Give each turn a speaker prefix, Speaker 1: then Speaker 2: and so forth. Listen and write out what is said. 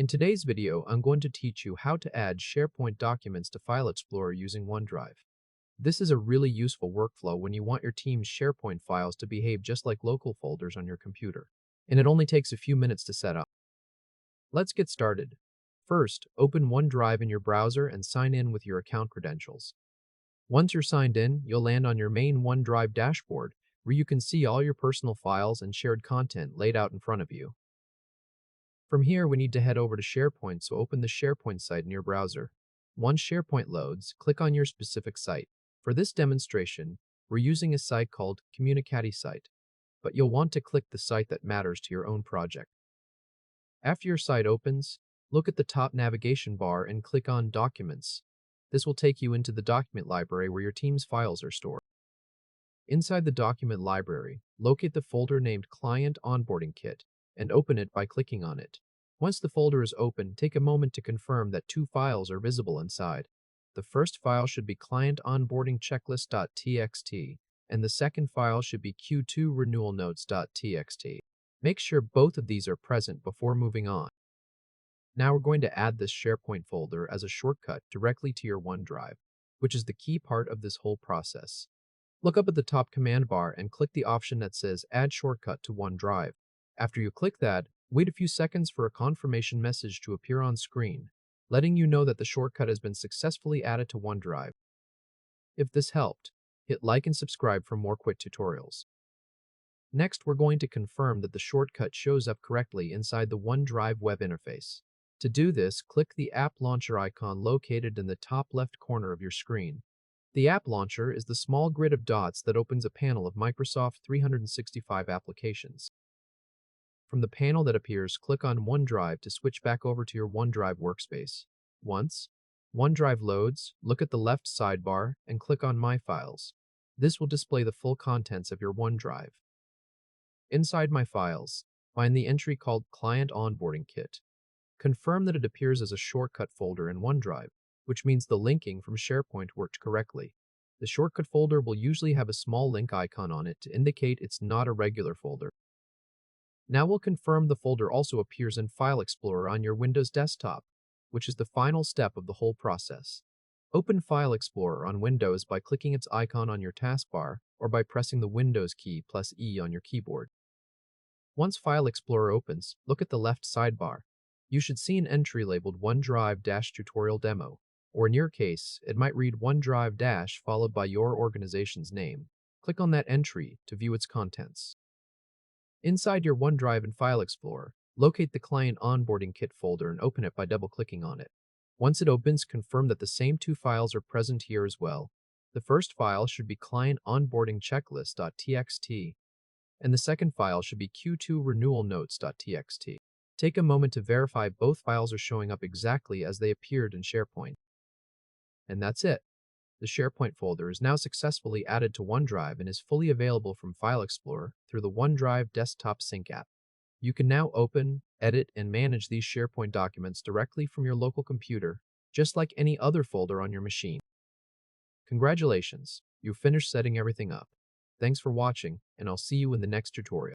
Speaker 1: In today's video, I'm going to teach you how to add SharePoint documents to File Explorer using OneDrive. This is a really useful workflow when you want your team's SharePoint files to behave just like local folders on your computer, and it only takes a few minutes to set up. Let's get started. First, open OneDrive in your browser and sign in with your account credentials. Once you're signed in, you'll land on your main OneDrive dashboard, where you can see all your personal files and shared content laid out in front of you. From here, we need to head over to SharePoint, so open the SharePoint site in your browser. Once SharePoint loads, click on your specific site. For this demonstration, we're using a site called Communicati site, but you'll want to click the site that matters to your own project. After your site opens, look at the top navigation bar and click on Documents. This will take you into the document library where your team's files are stored. Inside the document library, locate the folder named Client Onboarding Kit and open it by clicking on it. Once the folder is open, take a moment to confirm that two files are visible inside. The first file should be Client Onboarding Checklist.txt, and the second file should be Q2 Renewal Notes.txt. Make sure both of these are present before moving on. Now we're going to add this SharePoint folder as a shortcut directly to your OneDrive, which is the key part of this whole process. Look up at the top command bar and click the option that says Add Shortcut to OneDrive. After you click that, wait a few seconds for a confirmation message to appear on screen, letting you know that the shortcut has been successfully added to OneDrive. If this helped, hit like and subscribe for more quick tutorials. Next, we're going to confirm that the shortcut shows up correctly inside the OneDrive web interface. To do this, click the App Launcher icon located in the top left corner of your screen. The App Launcher is the small grid of dots that opens a panel of Microsoft 365 applications. From the panel that appears, click on OneDrive to switch back over to your OneDrive workspace. Once OneDrive loads, look at the left sidebar and click on My Files. This will display the full contents of your OneDrive. Inside My Files, find the entry called Client Onboarding Kit. Confirm that it appears as a shortcut folder in OneDrive, which means the linking from SharePoint worked correctly. The shortcut folder will usually have a small link icon on it to indicate it's not a regular folder. Now we'll confirm the folder also appears in File Explorer on your Windows desktop, which is the final step of the whole process. Open File Explorer on Windows by clicking its icon on your taskbar or by pressing the Windows key plus E on your keyboard. Once File Explorer opens, look at the left sidebar. You should see an entry labeled OneDrive-Tutorial Demo, or in your case, it might read OneDrive- followed by your organization's name. Click on that entry to view its contents. Inside your OneDrive and File Explorer, locate the Client Onboarding Kit folder and open it by double-clicking on it. Once it opens, confirm that the same two files are present here as well. The first file should be Client Onboarding Checklist.txt, and the second file should be Q2 Renewal Notes.txt. Take a moment to verify both files are showing up exactly as they appeared in SharePoint. And that's it. The SharePoint folder is now successfully added to OneDrive and is fully available from File Explorer through the OneDrive Desktop Sync app. You can now open, edit, and manage these SharePoint documents directly from your local computer, just like any other folder on your machine. Congratulations, you've finished setting everything up. Thanks for watching, and I'll see you in the next tutorial.